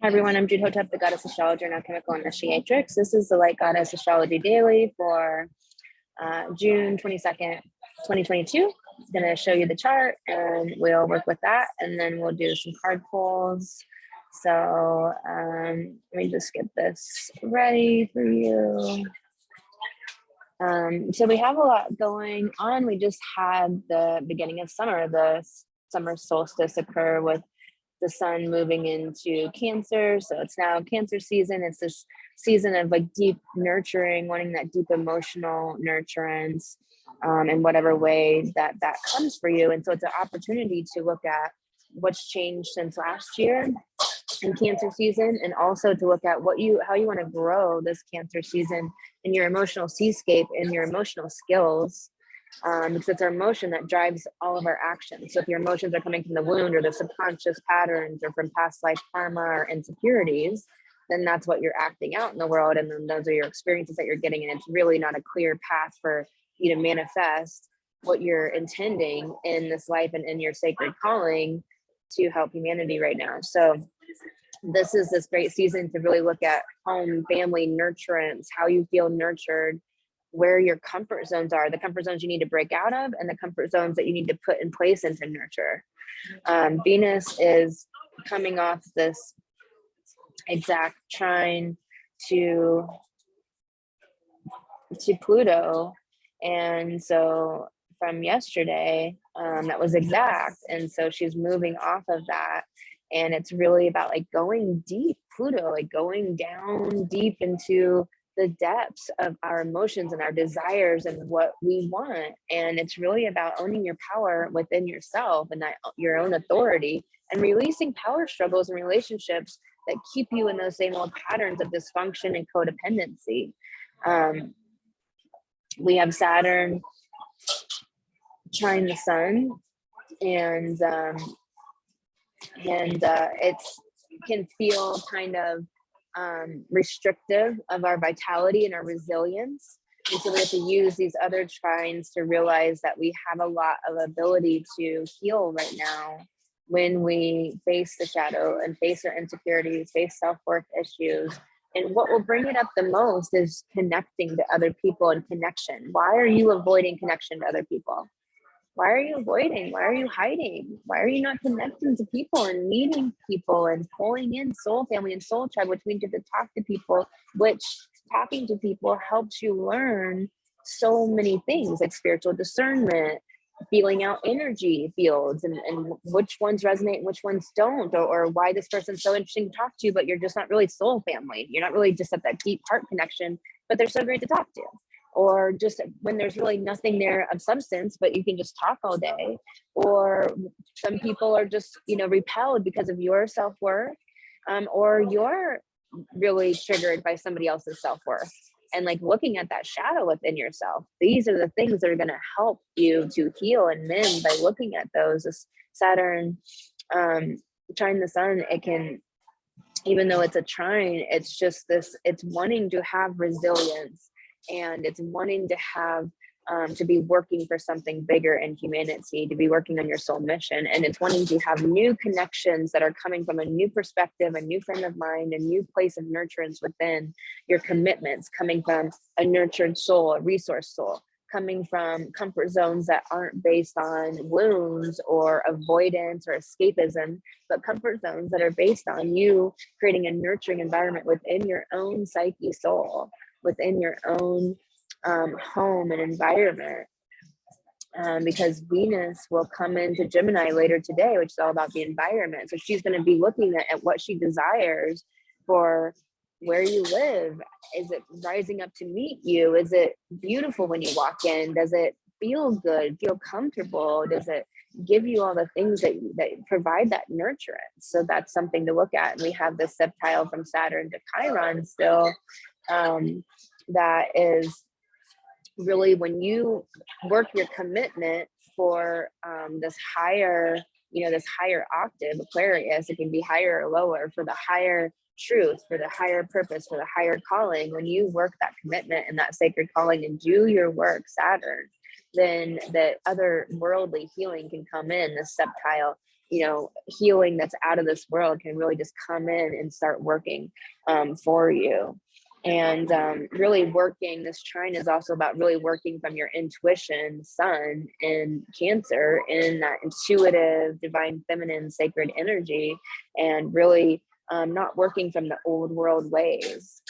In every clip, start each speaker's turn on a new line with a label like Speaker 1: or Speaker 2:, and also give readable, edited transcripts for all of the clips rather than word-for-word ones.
Speaker 1: Hi everyone, I'm Jude Hotep, the goddess astrologer and alchemical initiatrix. This is the Light Goddess Astrology Daily for June 22nd, 2022. I'm going to show you the chart and we'll work with that, and then we'll do some card pulls. So let me just get this ready for you. So we have a lot going on. We just had the beginning of summer, the summer solstice occur with the sun moving into Cancer. So it's now Cancer season. It's this season of like deep nurturing, wanting that deep emotional nurturance in whatever way that comes for you. And so it's an opportunity to look at what's changed since last year in Cancer season, and also to look at how you want to grow this Cancer season in your emotional seascape and your emotional skills. Because it's our emotion that drives all of our actions. So if your emotions are coming from the wound or the subconscious patterns or from past life karma or insecurities, then that's what you're acting out in the world. And then those are your experiences that you're getting. And it's really not a clear path for you to manifest what you're intending in this life and in your sacred calling to help humanity right now. So this is this great season to really look at home, family, nurturance, how you feel nurtured, where your comfort zones are, the comfort zones you need to break out of, and the comfort zones that you need to put in place and to nurture. Venus is coming off this exact trine to Pluto. And so from yesterday, that was exact. And so she's moving off of that. And it's really about like going deep, Pluto, like going down deep into the depths of our emotions and our desires and what we want. And it's really about owning your power within yourself and that your own authority, and releasing power struggles and relationships that keep you in those same old patterns of dysfunction and codependency. We have Saturn trine the sun, and it can feel kind of restrictive of our vitality and our resilience. And so we have to use these other trines to realize that we have a lot of ability to heal right now when we face the shadow and face our insecurities, face self-worth issues. And what will bring it up the most is connecting to other people and connection. Why are you avoiding connection to other people? Why are you avoiding? Why are you hiding? Why are you not connecting to people and meeting people and pulling in soul family and soul tribe, which means you have to talk to people, which talking to people helps you learn so many things like spiritual discernment, feeling out energy fields and which ones resonate and which ones don't, or why this person's so interesting to talk to, but you're just not really soul family. You're not really just at that deep heart connection, but they're so great to talk to. Or just when there's really nothing there of substance, but you can just talk all day. Or some people are just, repelled because of your self-worth, or you're really triggered by somebody else's self-worth. And like looking at that shadow within yourself, these are the things that are going to help you to heal and mend by looking at those. This Saturn trine the sun, it can, even though it's a trine, it's just this, it's wanting to have resilience. And it's wanting to have, to be working for something bigger in humanity, to be working on your soul mission. And it's wanting to have new connections that are coming from a new perspective, a new frame of mind, a new place of nurturance within your commitments, coming from a nurtured soul, a resource soul, coming from comfort zones that aren't based on wounds or avoidance or escapism, but comfort zones that are based on you creating a nurturing environment within your own psyche soul, within your own home and environment. Because Venus will come into Gemini later today, which is all about the environment. So she's going to be looking at what she desires for where you live. Is it rising up to meet you? Is it beautiful when you walk in? Does it feel good, feel comfortable? Does it give you all the things that provide that nurturance? So that's something to look at. And we have this septile from Saturn to Chiron still. That is really when you work your commitment for this higher, this higher octave, Aquarius, it can be higher or lower, for the higher truth, for the higher purpose, for the higher calling. When you work that commitment and that sacred calling and do your work, Saturn, then the other worldly healing can come in, the septile healing that's out of this world can really just come in and start working for you. And really working, this trine is also about really working from your intuition, sun in Cancer, in that intuitive, divine, feminine, sacred energy, and really not working from the old world ways,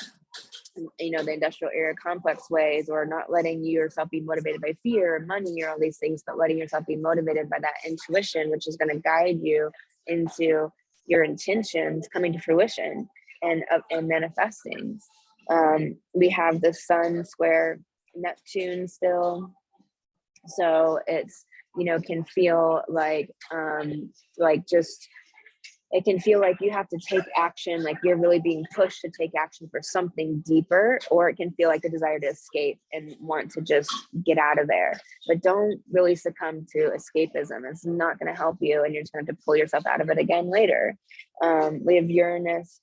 Speaker 1: the industrial era complex ways, or not letting yourself be motivated by fear or money or all these things, but letting yourself be motivated by that intuition, which is going to guide you into your intentions coming to fruition and manifesting. We have the sun square Neptune still, so it's can feel like just, it can feel like you have to take action, like you're really being pushed to take action for something deeper, or it can feel like a desire to escape and want to just get out of there. But don't really succumb to escapism. It's not going to help you, and you're just going to have to pull yourself out of it again later. We have Uranus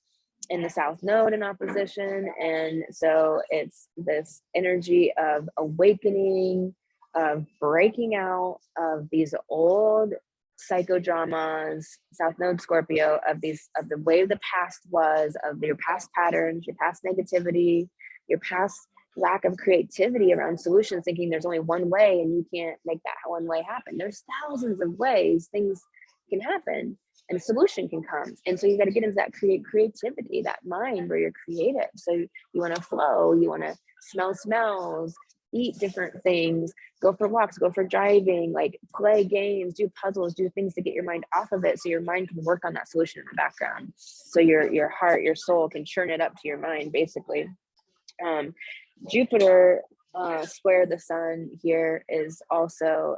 Speaker 1: in the South Node in opposition, and so it's this energy of awakening, of breaking out of these old psychodramas, South Node Scorpio, of the way the past was, of your past patterns, your past negativity, your past lack of creativity around solutions, thinking there's only one way and you can't make that one way happen. There's thousands of ways things can happen and a solution can come. And so you got to get into that creativity, that mind where you're creative. So you want to flow, you want to smell smells, eat different things, go for walks, go for driving, like play games, do puzzles, do things to get your mind off of it, so your mind can work on that solution in the background. So your heart, your soul can churn it up to your mind, basically. Jupiter square the sun here is also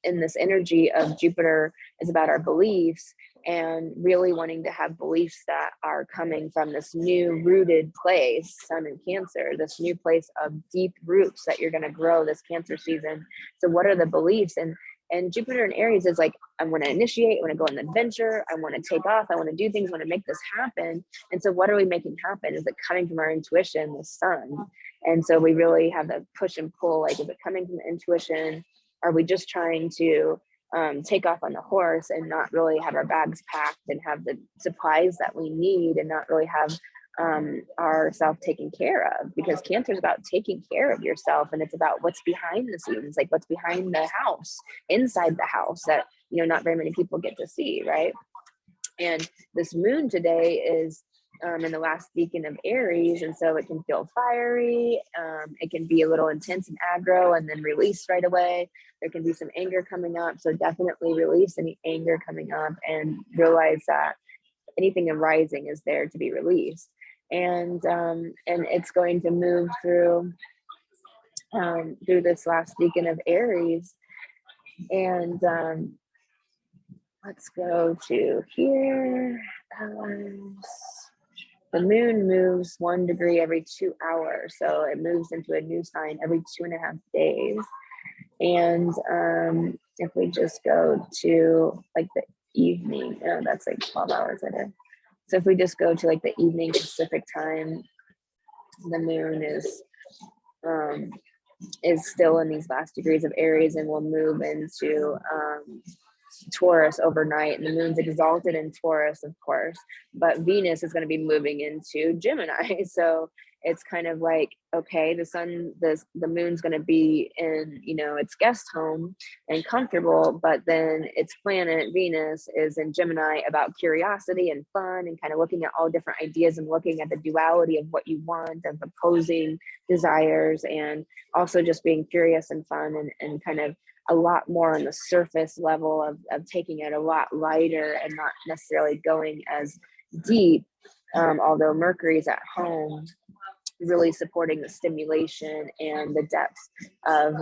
Speaker 1: in this energy of Jupiter is about our beliefs, and really wanting to have beliefs that are coming from this new rooted place, sun in Cancer, this new place of deep roots that you're going to grow this Cancer season. So what are the beliefs? And Jupiter in Aries is like, I want to initiate, I want to go on an adventure, I want to take off, I want to do things, I want to make this happen. And so what are we making happen? Is it coming from our intuition, the sun? And so we really have that push and pull, like, is it coming from the intuition? Are we just trying to take off on the horse and not really have our bags packed and have the supplies that we need, and not really have ourself taken care of? Because Cancer is about taking care of yourself, and it's about what's behind the scenes, like what's behind the house, inside the house, that not very many people get to see, right? And this moon today is in the last deacon of Aries, and so it can feel fiery, it can be a little intense and aggro and then release right away. There can be some anger coming up, so definitely release any anger coming up and realize that anything arising is there to be released. And it's going to move through this last deacon of Aries. And let's go to here. The moon moves 1 degree every 2 hours, so it moves into a new sign every 2.5 days. And if we just go to like the evening, that's like 12 hours later. So if we just go to like the evening Pacific time, the moon is still in these last degrees of Aries, and will move into Taurus overnight. And the moon's exalted in Taurus, of course, but Venus is going to be moving into Gemini. So it's kind of like, okay, the moon's going to be in its guest home and comfortable, but then its planet Venus is in Gemini, about curiosity and fun, and kind of looking at all different ideas and looking at the duality of what you want, of opposing desires, and also just being curious and fun, and kind of a lot more on the surface level of taking it a lot lighter and not necessarily going as deep, although Mercury's at home, really supporting the stimulation and the depth of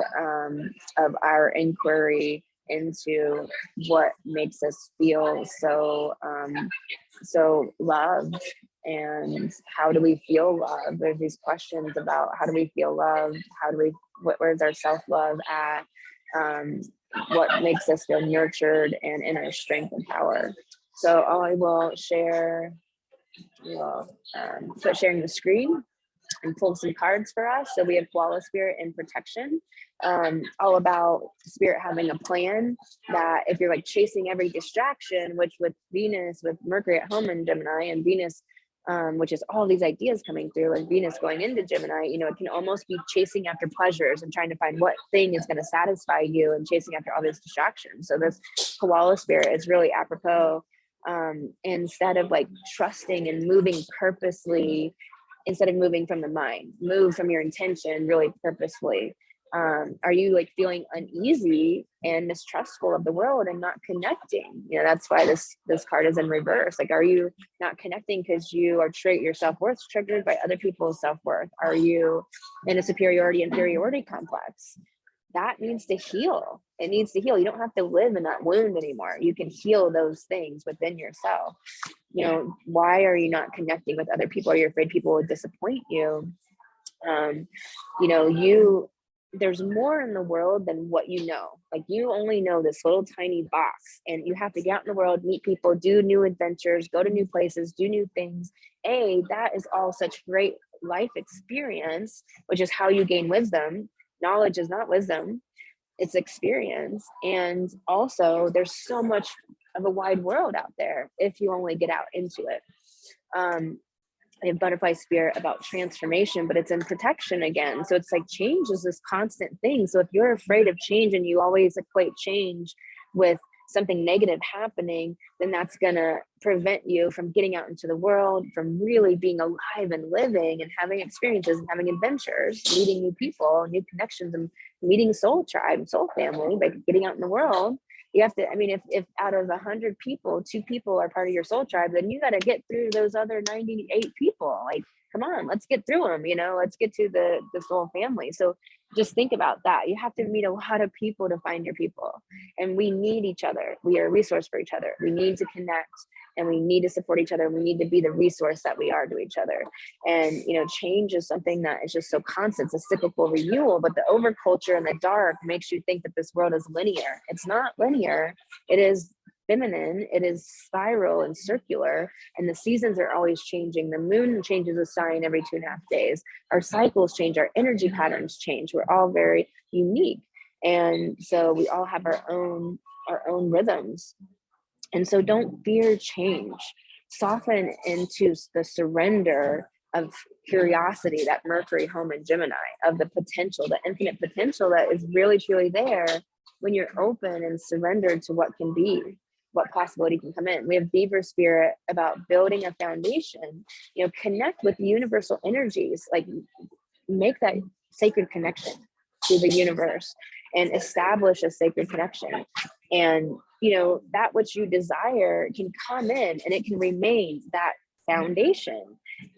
Speaker 1: our inquiry into what makes us feel so loved, and how do we feel loved. There's these questions about how do we feel loved, where's our self-love at, what makes us feel nurtured and in our strength and power. So I will share, put sharing the screen. and pull some cards for us. So we have koala spirit and protection, all about spirit having a plan, that if you're like chasing every distraction, which with Venus, with Mercury at home in Gemini, and Venus, which is all these ideas coming through, and Venus going into Gemini, you know, it can almost be chasing after pleasures and trying to find what thing is going to satisfy you, and chasing after all these distractions. So this koala spirit is really apropos. Instead of like trusting and moving purposely, instead of moving from the mind, move from your intention really purposefully. Are you like feeling uneasy and mistrustful of the world and not connecting? You know, that's why this card is in reverse. Like, are you not connecting because you are your self-worth triggered by other people's self-worth? Are you in a superiority inferiority complex? That needs to heal. It needs to heal. You don't have to live in that wound anymore. You can heal those things within yourself. You know, why are you not connecting with other people? Are you afraid people will disappoint you? You know, there's more in the world than what you know. Like, you only know this little tiny box, and you have to get out in the world, meet people, do new adventures, go to new places, do new things. That is all such great life experience, which is how you gain wisdom. Knowledge is not wisdom, it's experience. And also there's so much of a wide world out there if you only get out into it. I have butterfly spirit about transformation, but it's in protection again. So it's like change is this constant thing. So if you're afraid of change and you always equate change with something negative happening, then that's going to prevent you from getting out into the world, from really being alive and living and having experiences and having adventures, meeting new people, new connections, and meeting soul tribe, soul family by getting out in the world. You have to, I mean, if out of 100 people, 2 people are part of your soul tribe, then you got to get through those other 98 people. Like, come on, let's get through them, you know, let's get to the soul family. So just think about that. You have to meet a lot of people to find your people, and we need each other. We are a resource for each other. We need to connect, and we need to support each other. We need to be the resource that we are to each other. And, you know, change is something that is just so constant. It's a cyclical renewal, but the overculture and the dark makes you think that this world is linear. It's not linear. It is feminine, it is spiral and circular, and the seasons are always changing. The moon changes a sign every 2.5 days. Our cycles change, our energy patterns change. We're all very unique, and so we all have our own rhythms. And so don't fear change. Soften into the surrender of curiosity, that Mercury home in Gemini, of the potential, the infinite potential that is really truly there when you're open and surrendered to what can be, what possibility can come in. We have Beaver spirit about building a foundation, you know, connect with universal energies, like make that sacred connection to the universe and establish a sacred connection. And, you know, that which you desire can come in and it can remain that foundation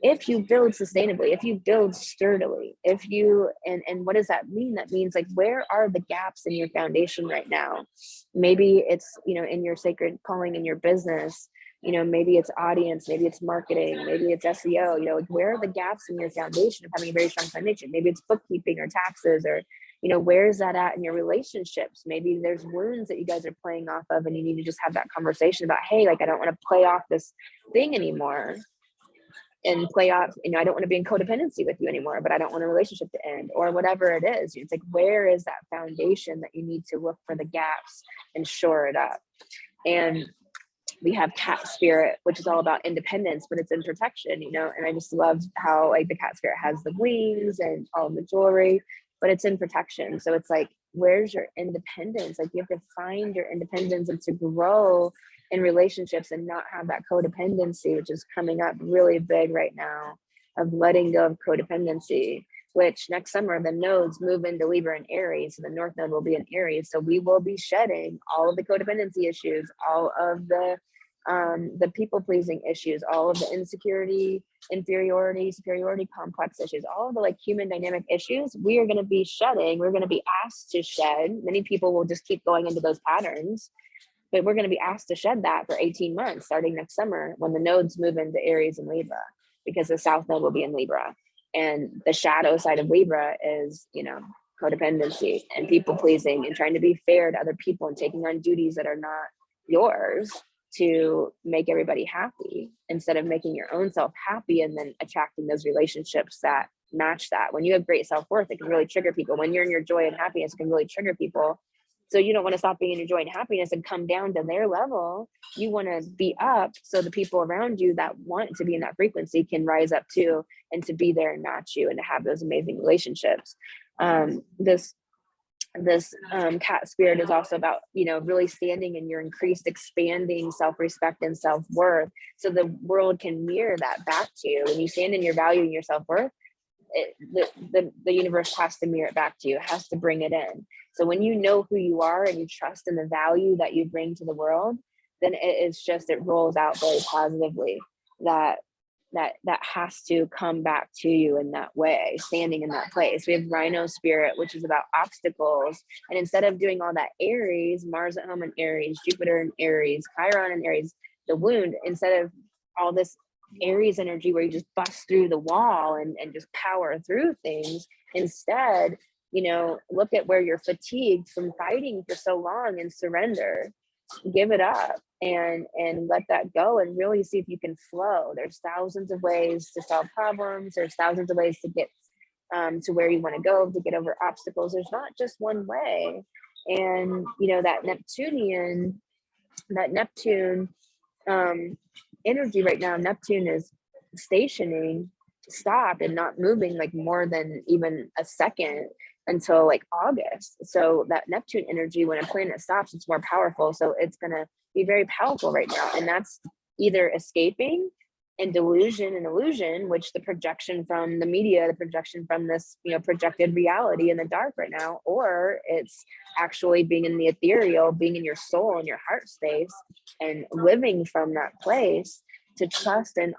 Speaker 1: if you build sustainably, if you build sturdily, if you, and what does that mean? That means, like, where are the gaps in your foundation right now? Maybe it's, you know, in your sacred calling in your business, you know, maybe it's audience, maybe it's marketing, maybe it's SEO, you know, like, where are the gaps in your foundation of having a very strong foundation? Maybe it's bookkeeping or taxes, or, you know, where is that at in your relationships? Maybe there's wounds that you guys are playing off of, and you need to just have that conversation about, hey, like, I don't want to play off this thing anymore and play off, you know, I don't want to be in codependency with you anymore, but I don't want a relationship to end, or whatever it is. It's like, where is that foundation that you need to look for the gaps and shore it up? And we have cat spirit, which is all about independence, but it's in protection, you know. And I just love how, like, the cat spirit has the wings and all the jewelry, but it's in protection. So it's like, where's your independence? Like, you have to find your independence and to grow in relationships and not have that codependency, which is coming up really big right now, of letting go of codependency, which next summer the nodes move into Libra and Aries. So the North Node will be in Aries. So we will be shedding all of the codependency issues, all of the people pleasing issues, all of the insecurity, inferiority, superiority complex issues, all of the, like, human dynamic issues. We are going to be shedding. We're going to be asked to shed. Many people will just keep going into those patterns, but we're going to be asked to shed that for 18 months starting next summer when the nodes move into Aries and Libra, because the South Node will be in Libra. And the shadow side of Libra is, you know, codependency and people pleasing and trying to be fair to other people and taking on duties that are not yours to make everybody happy, instead of making your own self happy and then attracting those relationships that match that. When you have great self-worth, it can really trigger people. When you're in your joy and happiness, it can really trigger people. So you don't want to stop being in your joy and happiness and come down to their level. You want to be up so the people around you that want to be in that frequency can rise up too, and to be there and match you and to have those amazing relationships. This cat spirit is also about, you know, really standing in your increased, expanding self-respect and self-worth, so the world can mirror that back to you. When you stand in your value and your self-worth, the universe has to mirror it back to you. It has to bring it in. So when you know who you are and you trust in the value that you bring to the world, then it rolls out very positively. That has to come back to you in that way, standing in that place. We have Rhino spirit, which is about obstacles. And instead of doing all that Aries, Mars at home in Aries, Jupiter in Aries, Chiron in Aries, the wound, instead of all this Aries energy where you just bust through the wall and just power through things, instead, you know, look at where you're fatigued from fighting for so long and surrender. Give it up and let that go, and really see if you can flow. There's thousands of ways to solve problems. There's thousands of ways to get to where you want to go, to get over obstacles. There's not just one way. And you know, that Neptune energy right now, Neptune is stopped and not moving like more than even a second until like August. So that Neptune energy, when a planet stops, it's more powerful. So it's going to be very powerful right now. And that's either escaping and delusion and illusion, which the projection from the media, the projection from this, you know, projected reality in the dark right now, or it's actually being in the ethereal, being in your soul and your heart space and living from that place to trust and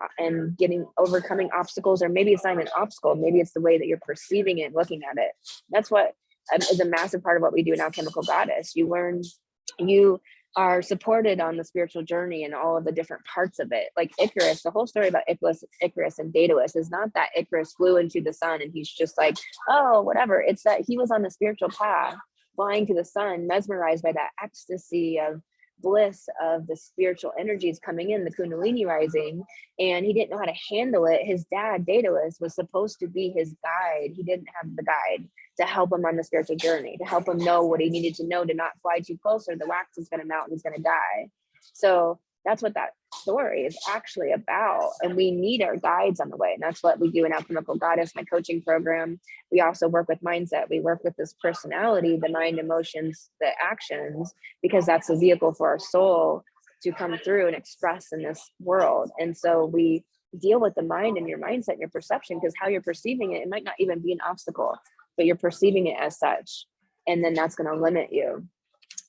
Speaker 1: overcoming obstacles. Or maybe it's not even an obstacle, maybe it's the way that you're perceiving it, looking at it. That's what is a massive part of what we do in Alchemical Goddess. You are supported on the spiritual journey and all of the different parts of it. Like Icarus, the whole story about Icarus and Daedalus is not that Icarus flew into the sun and he's just like, oh, whatever. It's that he was on the spiritual path, flying to the sun, mesmerized by that ecstasy of bliss of the spiritual energies coming in, the Kundalini rising, and he didn't know how to handle it. His dad, Daedalus, was supposed to be his guide. He didn't have the guide to help him on the spiritual journey, to help him know what he needed to know, to not fly too close or the wax is going to melt and he's going to die. So that's what that story is actually about. And we need our guides on the way. And that's what we do in Alchemical Goddess, my coaching program. We also work with mindset. We work with this personality, the mind, emotions, the actions, because that's the vehicle for our soul to come through and express in this world. And so we deal with the mind and your mindset and your perception, because how you're perceiving it, it might not even be an obstacle, but you're perceiving it as such. And then that's going to limit you.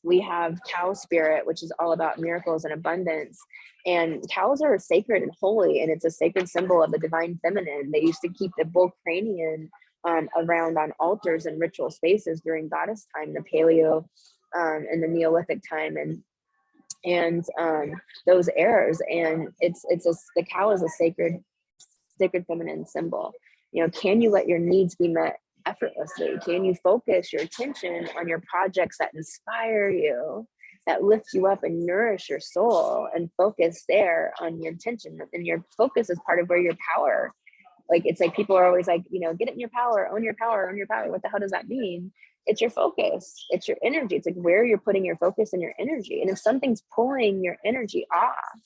Speaker 1: We have cow spirit, which is all about miracles and abundance. And cows are sacred and holy, and it's a sacred symbol of the divine feminine. They used to keep the bull cranium around on altars and ritual spaces during goddess time, the Paleo and the Neolithic time, and those eras. And the cow is a sacred feminine symbol. You know, can you let your needs be met effortlessly? Can you focus your attention on your projects that inspire you, that lift you up and nourish your soul, and focus there on your intention? And your focus is part of where your power, like, it's like people are always like, you know, get it in your power, own your power, own your power. What the hell does that mean? It's your focus. It's your energy. It's like where you're putting your focus and your energy. And if something's pulling your energy off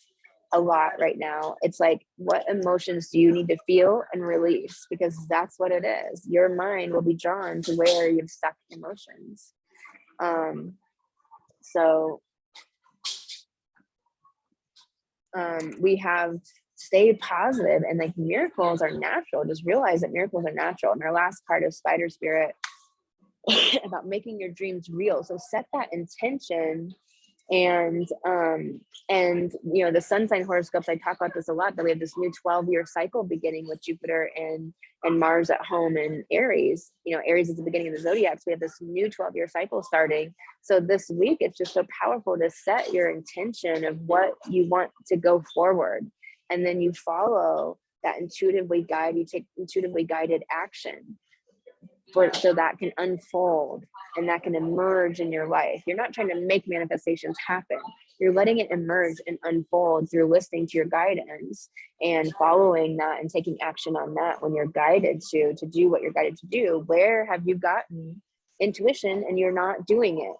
Speaker 1: a lot right now, it's like, what emotions do you need to feel and release? Because that's what it is. Your mind will be drawn to where you've stuck emotions. We have stay positive, and like miracles are natural. Just realize that miracles are natural. And our last card is Spider Spirit, about making your dreams real. So set that intention. And you know, the sun sign horoscopes, I talk about this a lot, that we have this new 12-year cycle beginning with Jupiter and Mars at home in Aries. You know, Aries is the beginning of the zodiac, so we have this new 12-year cycle starting. So this week, it's just so powerful to set your intention of what you want to go forward, and then you follow that intuitively you take intuitively guided action so that can unfold and that can emerge in your life. You're not trying to make manifestations happen. You're letting it emerge and unfold through listening to your guidance and following that and taking action on that when you're guided to do what you're guided to do. Where have you gotten intuition and you're not doing it?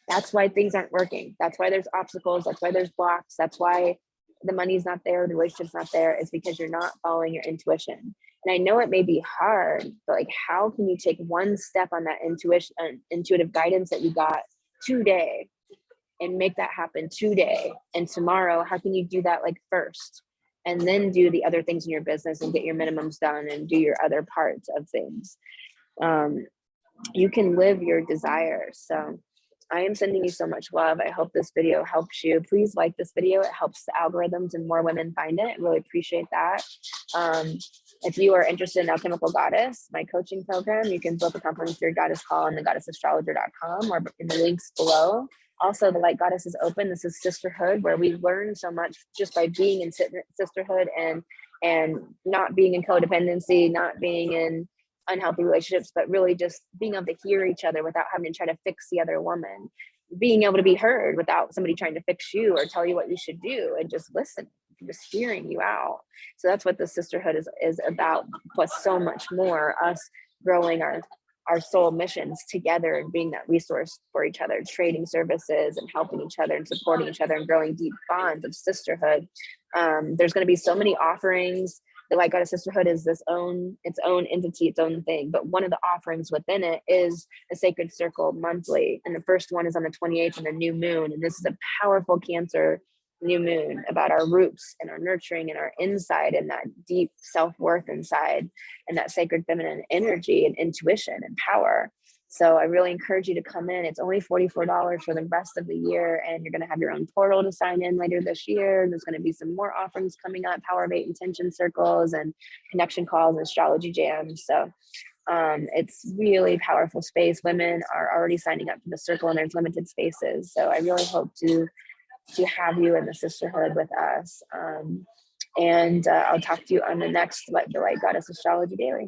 Speaker 1: That's why things aren't working. That's why there's obstacles. That's why there's blocks. That's why the money's not there, the relationship's not there. It's because you're not following your intuition. And I know it may be hard, but like, how can you take one step on that intuitive guidance that you got today and make that happen today? And tomorrow, how can you do that like first? And then do the other things in your business and get your minimums done and do your other parts of things. You can live your desires. So I am sending you so much love. I hope this video helps you. Please like this video. It helps the algorithms and more women find it. I really appreciate that. If you are interested in Alchemical Goddess, my coaching program, you can book a complimentary goddess call on thegoddessastrologer.com or in the links below. Also, the Light Goddess is open. This is sisterhood, where we learn so much just by being in sisterhood and not being in codependency, not being in unhealthy relationships, but really just being able to hear each other without having to try to fix the other woman, being able to be heard without somebody trying to fix you or tell you what you should do, and just listen, just hearing you out. So that's what the sisterhood is about, plus so much more, us growing our soul missions together and being that resource for each other, trading services and helping each other and supporting each other and growing deep bonds of sisterhood. There's going to be so many offerings. The Light Goddess Sisterhood is its own entity, its own thing. But one of the offerings within it is a Sacred Circle monthly. And the first one is on the 28th on the new moon. And this is a powerful Cancer new moon about our roots and our nurturing and our inside and that deep self-worth inside and that sacred feminine energy and intuition and power. So I really encourage you to come in. It's only $44 for the rest of the year, and you're going to have your own portal to sign in later this year. There's going to be some more offerings coming up, Power of 8 intention circles and connection calls and astrology jams. So it's really powerful space. Women are already signing up for the circle, and there's limited spaces. So I really hope to have you in the sisterhood with us. And I'll talk to you on the next The Light Goddess Astrology Daily.